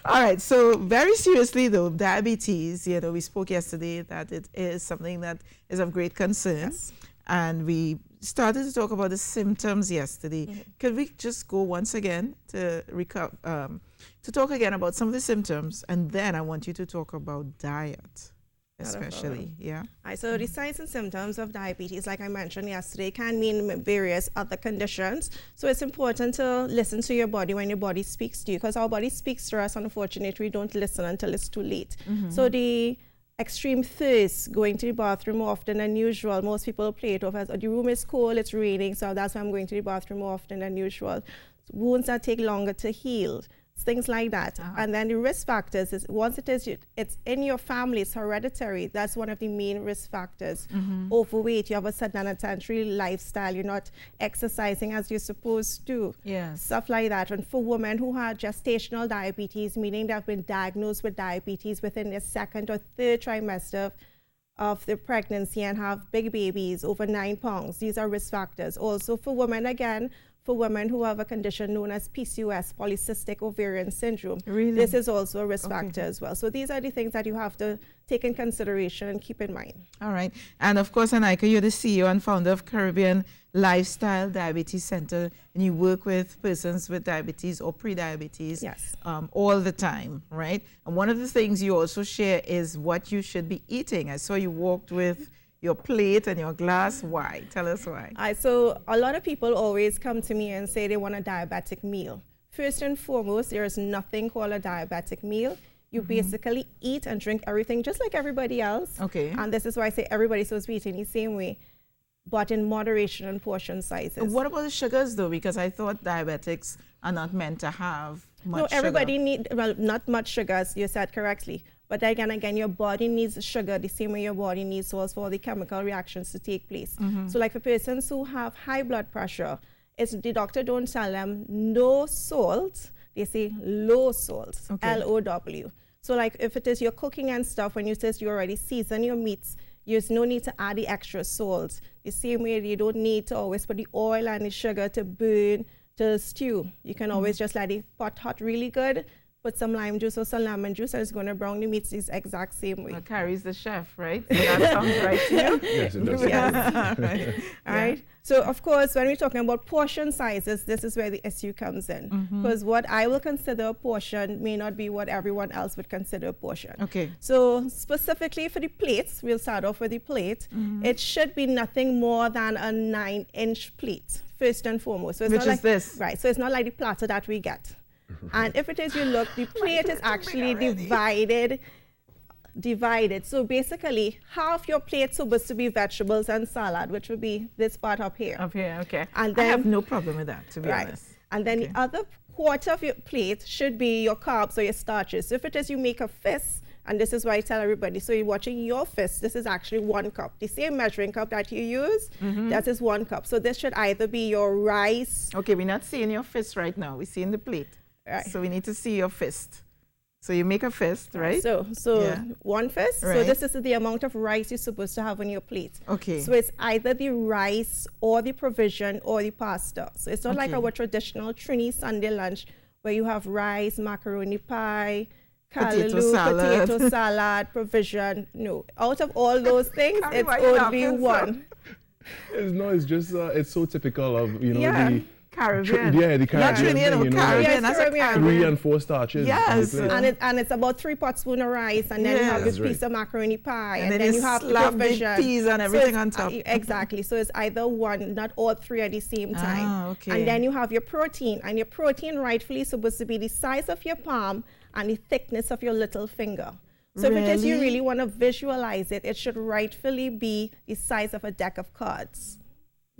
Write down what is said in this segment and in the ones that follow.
All right, so very seriously though, diabetes, we spoke yesterday that it is something that is of great concern. Yes. And we started to talk about the symptoms yesterday. Could we just go once again to talk again about some of the symptoms, and then I want you to talk about diet, especially, yeah? So the signs and symptoms of diabetes, like I mentioned yesterday, can mean various other conditions. So it's important to listen to your body when your body speaks to you, because our body speaks to us. Unfortunately, we don't listen until it's too late. So the extreme thirst, going to the bathroom more often than usual. Most people play it off as, oh, the room is cold, it's raining, so that's why I'm going to the bathroom more often than usual. Wounds that take longer to heal, things like that. And then the risk factors is, once it's in your family, it's hereditary. That's one of the main risk factors. Overweight, you have a sedentary lifestyle, you're not exercising as you're supposed to. Yes. Stuff like that. And for women who have gestational diabetes, meaning they've been diagnosed with diabetes within their second or third trimester of the pregnancy and have big babies over 9 pounds, these are risk factors. Also for women, again, for women who have a condition known as PCOS, polycystic ovarian syndrome. Really? This is also a risk factor as well. So these are the things that you have to take in consideration and keep in mind. All right. And of course, Anika, you're the CEO and founder of Caribbean Lifestyle Diabetes Center, and you work with persons with diabetes or pre-diabetes. Yes. All the time, right? And one of the things you also share is what you should be eating. I saw you walked with your plate and your glass. Why? Tell us why. So a lot of people always come to me and say they want a diabetic meal. First and foremost, there is nothing called a diabetic meal. You basically eat and drink everything just like everybody else. Okay. And this is why I say everybody's supposed to be eating the same way, but in moderation and portion sizes. What about the sugars though? Because I thought diabetics are not meant to have much No, everybody sugar. well, not much sugars, you said correctly. But again, your body needs sugar the same way your body needs salt for all the chemical reactions to take place. So like for persons who have high blood pressure, the doctor don't tell them no salt, they say low salt, L-O-W. So like if it is you're cooking and stuff, when you say you already season your meats, there's no need to add the extra salt. The same way you don't need to always put the oil and the sugar to burn, to stew. You can always just let the pot hot really good, put some lime juice or some lemon juice, and it's going to brown the meats the exact same way. Carrie's the chef, right? So that sounds right to you? Yes, it does. Yes. Right. All right. So of course, when we're talking about portion sizes, this is where the issue comes in. Because what I will consider a portion may not be what everyone else would consider a portion. Okay. So specifically for the plates, we'll start off with the plate. It should be nothing more than a 9-inch plate, first and foremost. So it's Which not is like, this? Right. So it's not like the platter that we get. And if it is, you look, the plate is actually divided. So basically, half your plate is supposed to be vegetables and salad, which would be this part up here. Up here, okay. And I then, have no problem with that, to be honest. And then the other quarter of your plate should be your carbs or your starches. So if it is you make a fist, and this is why I tell everybody, so you're watching your fist, this is actually 1 cup. The same measuring cup that you use, that is 1 cup. So this should either be your rice. Okay, we're not seeing your fist right now. We're seeing the plate. Right. So we need to see your fist. So you make a fist, right? So Yeah. 1 fist. Right. So this is the amount of rice you're supposed to have on your plate. Okay. So it's either the rice or the provision or the pasta. So it's not like Okay. our traditional Trini Sunday lunch where you have rice, macaroni pie, Potato callaloo, salad. potato salad, provision. No, out of all those things, Carrie, it's why you only laughing, one. It's just, it's so typical of, Yeah. the Caribbean. the Caribbean Not thing, Caribbean. Yes, That's Caribbean. a 3 Caribbean. and 4 starches. Yes. on the plate. And it's about 3 tablespoons of rice, and then you have Yes. this That's piece of macaroni pie, And and then then you you have the slap the provision. peas and So everything it's, on top. Exactly. So it's either one, not all 3 at the same time. Ah, okay. And then you have your protein, and your protein rightfully supposed to be the size of your palm and the thickness of your little finger. So if it is you Really? really want to visualize it, it should rightfully be the size of a deck of cards.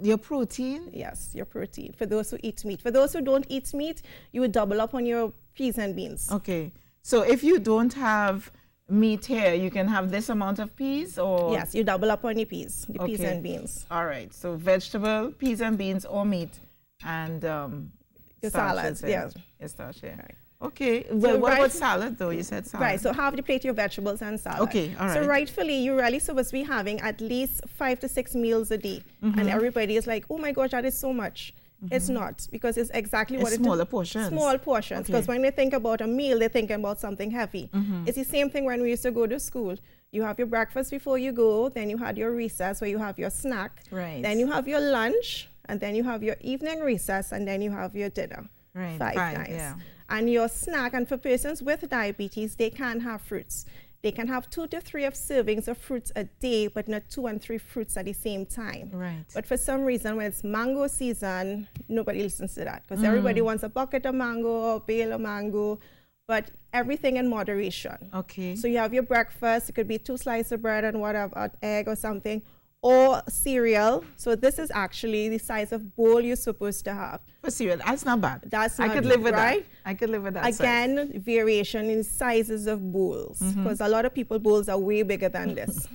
Your protein? Yes, your protein. For those who eat meat. For those who don't eat meat, you would double up on your peas and beans. Okay. So if you don't have meat here, you can have this amount of peas or? Yes, you double up on your peas, the peas Okay. and beans. All right. So vegetable, peas and beans or meat and Your starch salads, is there. yes. Your starch, yeah. Right. Okay. Well, what right- about salad though? You said salad. Right, so half the plate your vegetables and salad. Okay, all So right. rightfully, you're really supposed to be having at least 5 to 6 meals a day. And everybody is like, oh my gosh, that is so much. It's not, because it's exactly It's what it smaller portions. Small portions, because Okay. when they think about a meal, they're thinking about something heavy. It's the same thing when we used to go to school. You have your breakfast before you go, then you had your recess where you have your snack, Right. then you have your lunch, and then you have your evening recess, and then you have your dinner. Right, Five five, times. yeah. And your snack, and for persons with diabetes, they can have fruits. They can have 2 to 3 of servings of fruits a day, but not 2 and 3 fruits at the same time. Right. But for some reason, when it's mango season, nobody listens to that, because everybody wants a bucket of mango or a bale of mango, but everything in moderation. Okay. So you have your breakfast, it could be 2 slices of bread and whatever, an egg or something, or cereal. So this is actually the size of bowl you're supposed to have. For cereal, that's not bad. That's I not could live with right? that. I could live with that. size. Again, variation in sizes of bowls, because a lot of people bowls are way bigger than this,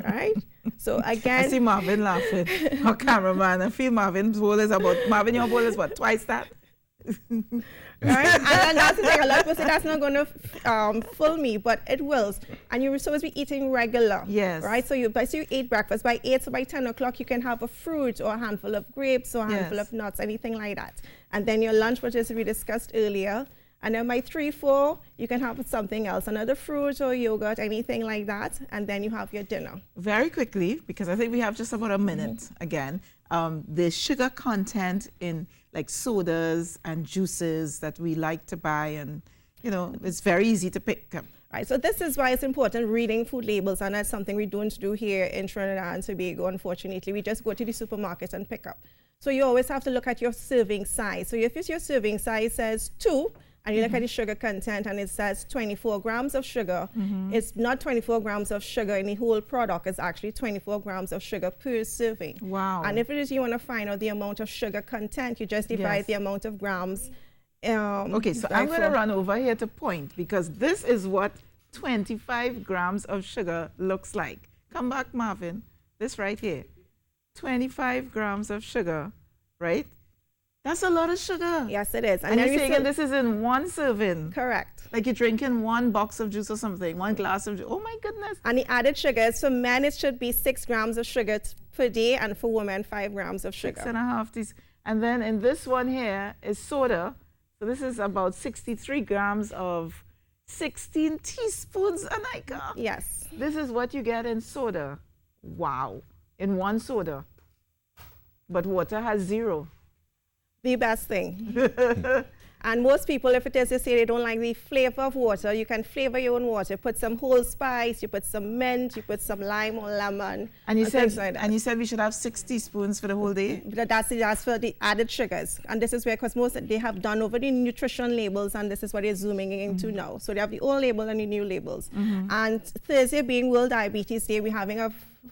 right? So I again, see Marvin laughing. Our cameraman. I feel Marvin's bowl is about, Marvin, your bowl is what, twice that? right? And then that's the thing. A lot of people say that's not going to fill me, but it will. And you're supposed to be eating regular. Yes. Right? So you eat breakfast by 8, so by 10 o'clock you can have a fruit or a handful of grapes or a handful Yes. of nuts, anything like that. And then your lunch, which is we discussed earlier. And then by 3, 4, you can have something else, another fruit or yogurt, anything like that. And then you have your dinner. Very quickly, because I think we have just about a minute again. The sugar content in like sodas and juices that we like to buy, and you know, it's very easy to pick up. Right, so this is why it's important reading food labels, and that's something we don't do here in Trinidad and Tobago, unfortunately. We just go to the supermarket and pick up. So you always have to look at your serving size. So if your serving size says 2, and you look at the sugar content and it says 24 grams of sugar, it's not 24 grams of sugar in the whole product, it's actually 24 grams of sugar per serving. Wow. And if it is you want to find out the amount of sugar content, you just divide Yes. the amount of grams. Okay, so I'm going to run over here to point, because this is what 25 grams of sugar looks like. Come back, Marvin. This right here. 25 grams of sugar, right? That's a lot of sugar. Yes, it is. And then you're you saying still- this is in one serving. Correct. Like you're drinking one box of juice or something, one glass of juice. Oh my goodness. And the added sugars, for men it should be 6 grams of sugar per day, and for women 5 grams of sugar. 6.5 teaspoons. And then in this one here is soda. So this is about 63 grams of 16 teaspoons, Anika. Yes. This is what you get in soda. Wow. In one soda. But water has 0. The best thing. And most people, if it is, they say they don't like the flavor of water. You can flavor your own water. Put some whole spice, you put some mint, you put some lime or lemon. And you things said like that. and you said we should have 6 teaspoons for the whole day? But that's for the added sugars. And this is where, because most they have done over the nutrition labels, and this is what they're zooming into now. So they have the old label and the new labels. And Thursday being World Diabetes Day, we're having a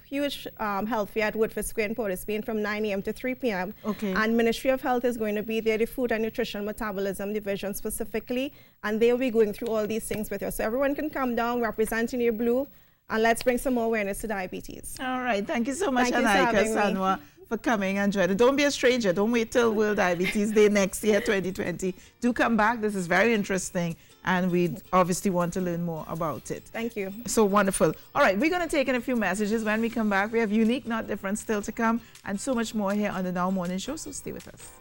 huge health fair at Woodford Square in Port of Spain from 9 a.m. to 3 p.m. Okay. And Ministry of Health is going to be there, the Food and Nutrition Metabolism Division specifically, and they'll be going through all these things with us. So everyone can come down representing your blue, and let's bring some more awareness to diabetes. All right. Thank you so much, Thank you for Anika having me. Sanwa, for coming and joining. Don't be a stranger. Don't wait till World Diabetes Day next year, 2020. Do come back. This is very interesting, and we obviously want to learn more about it. Thank you. So wonderful. All right, we're going to take in a few messages. When we come back, we have Unique, Not Different still to come, and so much more here on the Now Morning Show, so stay with us.